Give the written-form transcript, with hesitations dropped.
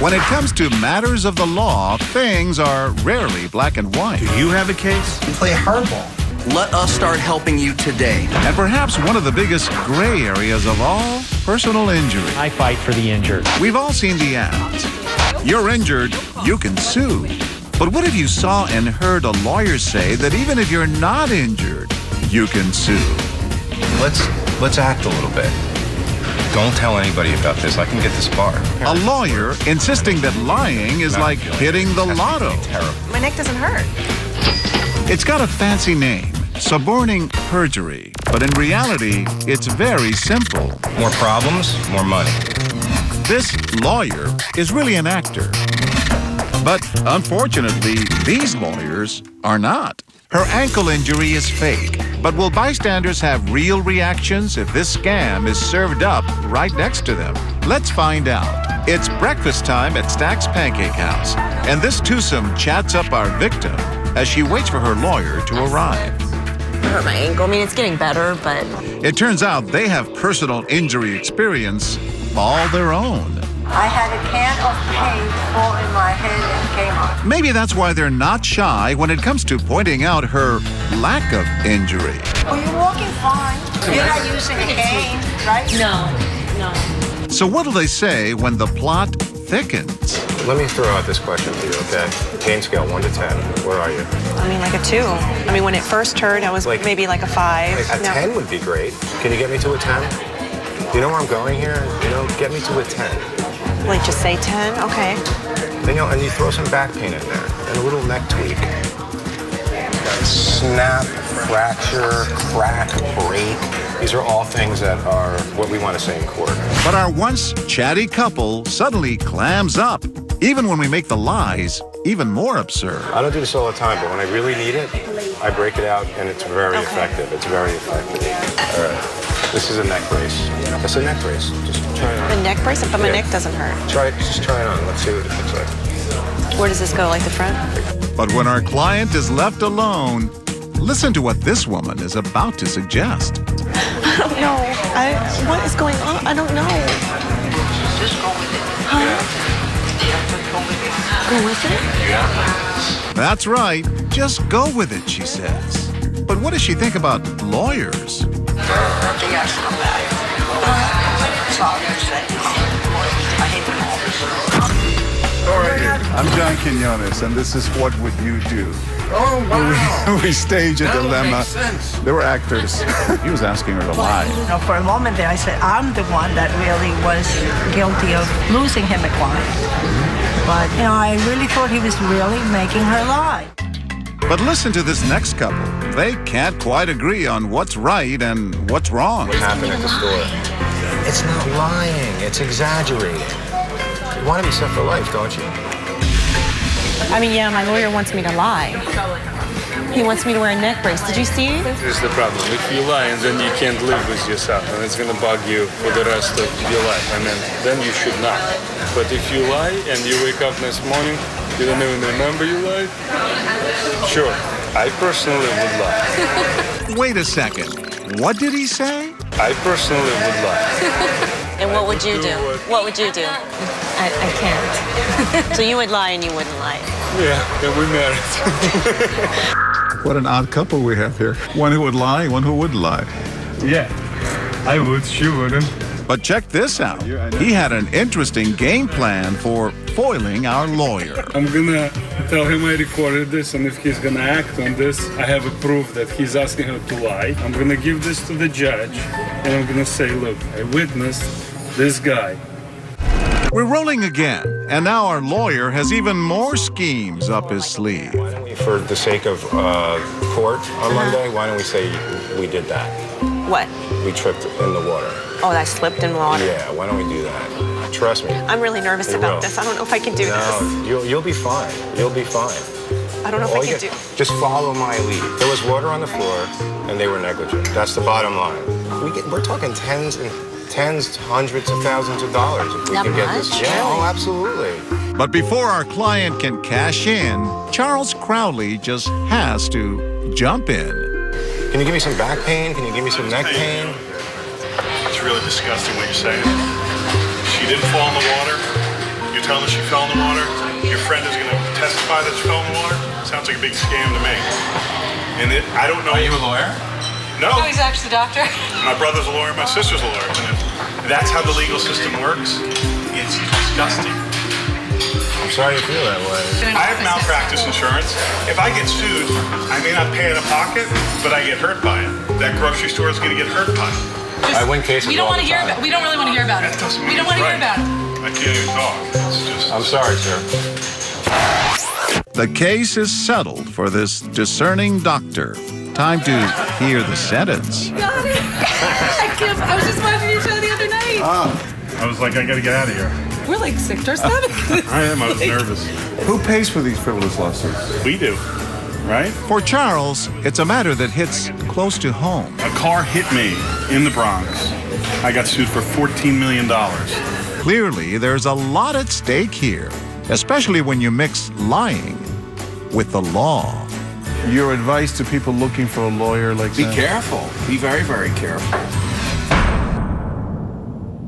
When it comes to matters of the law, things are rarely black and white. Do you have a case? Play hardball. Let us start helping you today. And perhaps one of the biggest gray areas of all, personal injury. I fight for the injured. We've all seen the ads. You're injured, you can sue. But what if you saw and heard a lawyer say that even if you're not injured, you can sue? Let's act a little bit. Don't tell anybody about this. I can get this bar. A lawyer insisting that lying is like hitting the lotto. Terrible. My neck doesn't hurt. It's got a fancy name, suborning perjury. But in reality, it's very simple. More problems, more money. This lawyer is really an actor. But unfortunately, these lawyers are not. Her ankle injury is fake. But will bystanders have real reactions if this scam is served up right next to them? Let's find out. It's breakfast time at Stack's Pancake House, and this twosome chats up our victim as she waits for her lawyer to arrive. I hurt my ankle. I mean, it's getting better, but... It turns out they have personal injury experience all their own. I had a can of paint fall in my head and came out. Maybe that's why they're not shy when it comes to pointing out her lack of injury. Well, you're walking fine. You're not using a cane, right? No. So what'll they say when the plot thickens? Let me throw out this question to you, okay? Pain scale 1 to 10. Where are you? I mean, like a 2. I mean, when it first hurt, I was maybe like a 5. A 10 would be great. Can you get me to a 10? You know where I'm going here? You know, get me to a 10. Like, just say 10? Okay. You know, and you throw some back pain in there and a little neck tweak. Snap, fracture, crack, break. These are all things that are what we want to say in court. But our once chatty couple suddenly clams up, even when we make the lies even more absurd. I don't do this all the time, but when I really need it, I break it out, and it's very effective. It's very effective. All right. This is a neck brace. That's a neck brace. Just try it on. A neck brace? But my neck doesn't hurt. Just try it on. Let's see what it looks like. Where does this go? Like the front? But when our client is left alone, listen to what this woman is about to suggest. I don't know. What is going on? I don't know. Just go with it. Go with it? Yeah. That's right. Just go with it, she says. But what does she think about lawyers? They got to come back. That's all I'm going to say. I hate them all. All right, I'm John Quinones, and this is What Would You Do? Oh, wow. We stage a That dilemma. makes sense. They were actors. He was asking her to lie. You know, for a moment there, I said, I'm the one that really was guilty of losing him a client. But, you know, I really thought he was really making her lie. But listen to this next couple. They can't quite agree on what's right and what's wrong. What happened at the store? It's not lying. It's exaggerating. You want to be set for life, don't you? I mean, yeah, my lawyer wants me to lie. He wants me to wear a neck brace. Did you see? Here's the problem. If you lie and then you can't live with yourself and it's going to bug you for the rest of your life, I mean, then you should not. But if you lie and you wake up next morning, you don't even remember you lied, sure, I personally would lie. Wait a second. What did he say? I personally would lie. And what would you do? What would you do? I can't. So you would lie and you wouldn't lie. Yeah, and we're married. What an odd couple we have here. One who would lie, one who wouldn't lie. Yeah, I would, she wouldn't. But check this out. He had an interesting game plan for foiling our lawyer. I'm gonna tell him I recorded this, and if he's gonna act on this, I have a proof that he's asking her to lie. I'm gonna give this to the judge, and I'm gonna say, look, I witnessed this guy. We're rolling again, and now our lawyer has even more schemes up his sleeve. For the sake of court on Monday, why don't we say we did that? What? We tripped in the water. Oh, I slipped in water. Yeah, why don't we do that? Trust me. I'm really nervous about this. I don't know if I can do this. No, you'll be fine. You'll be fine. I don't know if I can do. Just follow my lead. There was water on the floor, and they were negligent. That's the bottom line. We're talking tens, hundreds of thousands of dollars if we That can get much? this. Yeah, oh, absolutely. But before our client can cash in, Charles Crowley just has to jump in. Can you give me some back pain? Can you give me some neck pain? It's really disgusting what you're saying. She didn't fall in the water. You're tell that she fell in the water. Your friend is going to testify that she fell in the water. Sounds like a big scam to me. And I don't know. Are you a lawyer? No. Oh, he's actually a doctor. My brother's a lawyer. My sister's a lawyer. And if that's how the legal system works, it's disgusting. I'm sorry you feel that way. I have malpractice insurance. If I get sued, I may not pay out of pocket, but I get hurt by it. That grocery store is going to get hurt by it. I win cases. We don't all want to the hear time. about. We don't really want to hear about it. That doesn't We mean don't want to it's hear right. about it. I can't even talk. It's just. I'm sorry, sir. The case is settled for this discerning doctor. Time to hear the sentence. Got it. I was just watching your show the other night. I was like, I got to get out of here. We're like sick to our stomachs. I am. I was nervous. Who pays for these frivolous lawsuits? We do, right? For Charles, it's a matter that hits close to home. A car hit me in the Bronx. I got sued for $14 million. Clearly, there's a lot at stake here, especially when you mix lying with the law. Your advice to people looking for a lawyer like Be that? careful. Be very, very careful.